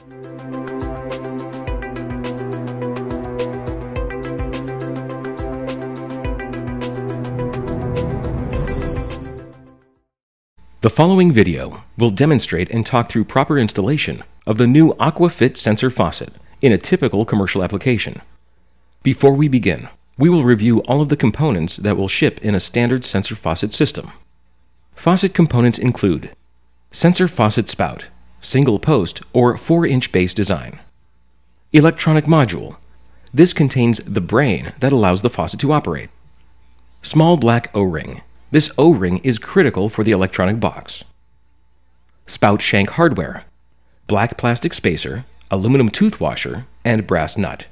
The following video will demonstrate and talk through proper installation of the new Aqua sensor faucet in a typical commercial application. Before we begin, we will review all of the components that will ship in a standard sensor faucet system. Faucet components include sensor faucet spout, single post or 4-inch base design. Electronic module. This contains the brain that allows the faucet to operate. Small black O-ring. This O-ring is critical for the electronic box. Spout shank hardware. Black plastic spacer, aluminum tooth washer, and brass nut.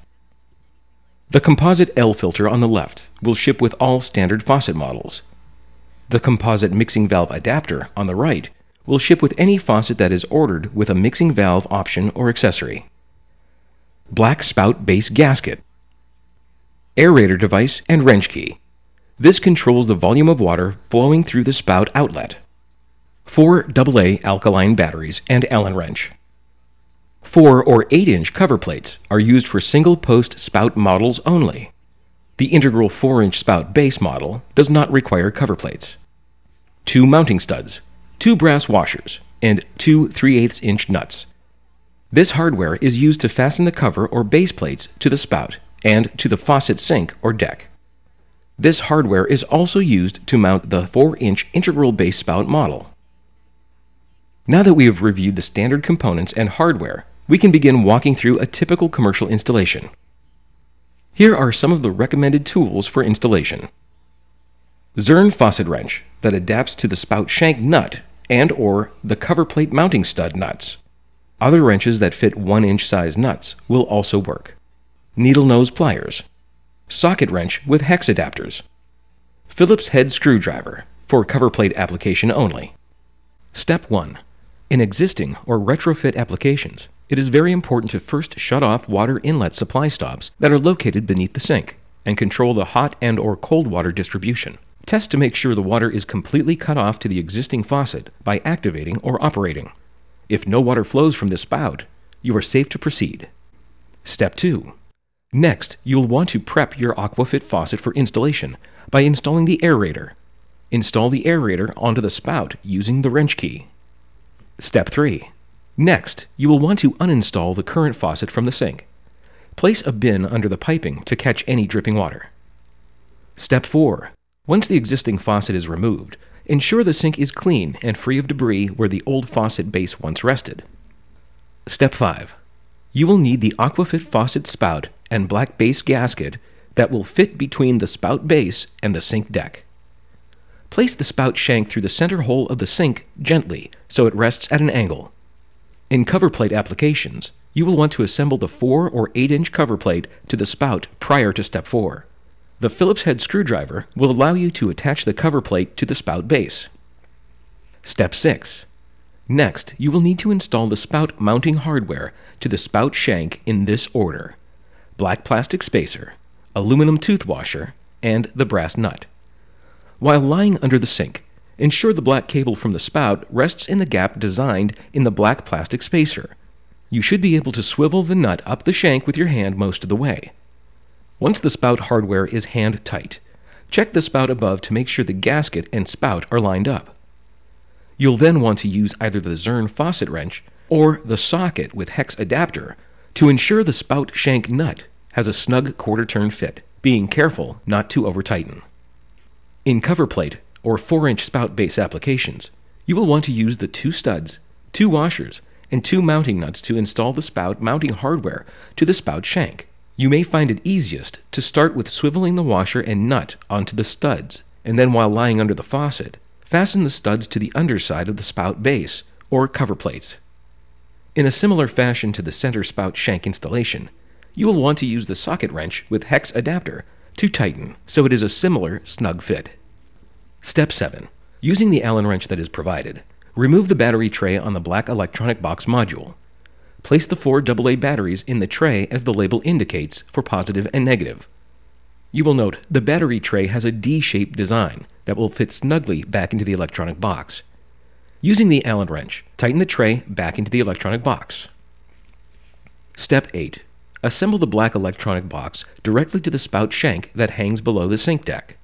The composite L filter on the left will ship with all standard faucet models. The composite mixing valve adapter on the right will ship with any faucet that is ordered with a mixing valve option or accessory. Black spout base gasket. Aerator device and wrench key. This controls the volume of water flowing through the spout outlet. 4 AA alkaline batteries and Allen wrench. 4 or 8-inch cover plates are used for single-post spout models only. The integral 4-inch spout base model does not require cover plates. 2 mounting studs, 2 brass washers, and 2 3/8-inch nuts. This hardware is used to fasten the cover or base plates to the spout and to the faucet sink or deck. This hardware is also used to mount the 4-inch integral base spout model. Now that we have reviewed the standard components and hardware, we can begin walking through a typical commercial installation. Here are some of the recommended tools for installation. Zurn faucet wrench that adapts to the spout shank nut and/or the cover plate mounting stud nuts. Other wrenches that fit 1-inch size nuts will also work. Needle nose pliers. Socket wrench with hex adapters. Phillips head screwdriver for cover plate application only. Step 1. In existing or retrofit applications, it is very important to first shut off water inlet supply stops that are located beneath the sink and control the hot and/or cold water distribution. Test to make sure the water is completely cut off to the existing faucet by activating or operating. If no water flows from the spout, you are safe to proceed. Step 2. Next, you'll want to prep your AquaFit faucet for installation by installing the aerator. Install the aerator onto the spout using the wrench key. Step 3. Next, you will want to uninstall the current faucet from the sink. Place a bin under the piping to catch any dripping water. Step 4. Once the existing faucet is removed, ensure the sink is clean and free of debris where the old faucet base once rested. Step 5. You will need the AquaFit faucet spout and black base gasket that will fit between the spout base and the sink deck. Place the spout shank through the center hole of the sink gently so it rests at an angle. In cover plate applications, you will want to assemble the 4 or 8-inch cover plate to the spout prior to Step 4. The Phillips head screwdriver will allow you to attach the cover plate to the spout base. Step 6. Next, you will need to install the spout mounting hardware to the spout shank in this order: black plastic spacer, aluminum tooth washer, and the brass nut. While lying under the sink, ensure the black cable from the spout rests in the gap designed in the black plastic spacer. You should be able to swivel the nut up the shank with your hand most of the way. Once the spout hardware is hand tight, check the spout above to make sure the gasket and spout are lined up. You'll then want to use either the Zurn faucet wrench or the socket with hex adapter to ensure the spout shank nut has a snug quarter-turn fit, being careful not to over-tighten. In cover plate or 4-inch spout base applications, you will want to use the 2 studs, 2 washers, and 2 mounting nuts to install the spout mounting hardware to the spout shank. You may find it easiest to start with swiveling the washer and nut onto the studs, and then while lying under the faucet, fasten the studs to the underside of the spout base or cover plates. In a similar fashion to the center spout shank installation, you will want to use the socket wrench with hex adapter to tighten so it is a similar snug fit. Step 7. Using the Allen wrench that is provided, remove the battery tray on the black electronic box module. Place the 4 AA batteries in the tray as the label indicates for positive and negative. You will note the battery tray has a D-shaped design that will fit snugly back into the electronic box. Using the Allen wrench, tighten the tray back into the electronic box. Step 8. Assemble the black electronic box directly to the spout shank that hangs below the sink deck.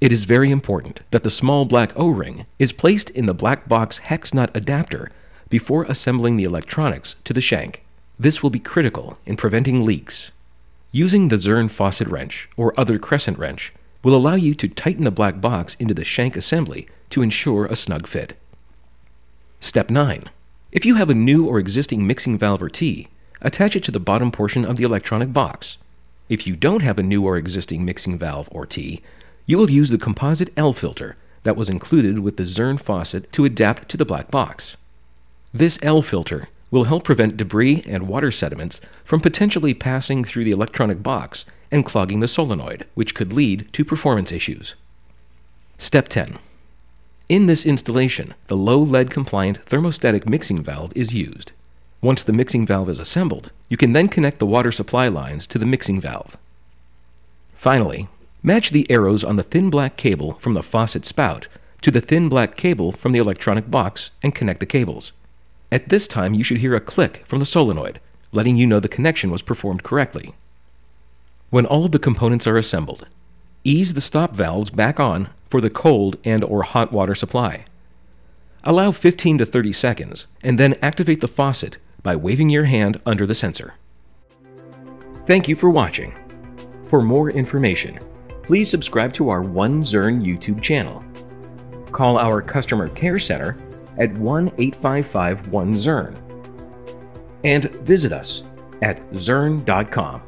It is very important that the small black O-ring is placed in the black box hex nut adapter before assembling the electronics to the shank. This will be critical in preventing leaks. Using the Zurn faucet wrench or other crescent wrench will allow you to tighten the black box into the shank assembly to ensure a snug fit. Step 9. If you have a new or existing mixing valve or T, attach it to the bottom portion of the electronic box. If you don't have a new or existing mixing valve or T, you will use the composite L filter that was included with the Zurn faucet to adapt to the black box. This L filter will help prevent debris and water sediments from potentially passing through the electronic box and clogging the solenoid, which could lead to performance issues. Step 10. In this installation, the low lead compliant thermostatic mixing valve is used. Once the mixing valve is assembled, you can then connect the water supply lines to the mixing valve. Finally, match the arrows on the thin black cable from the faucet spout to the thin black cable from the electronic box and connect the cables. At this time, you should hear a click from the solenoid, letting you know the connection was performed correctly. When all of the components are assembled, ease the stop valves back on for the cold and/or hot water supply. Allow 15 to 30 seconds and then activate the faucet by waving your hand under the sensor. Thank you for watching. For more information, please subscribe to our One Zurn YouTube channel. Call our Customer Care Center at 1-855-1-ZURN and visit us at zurn.com.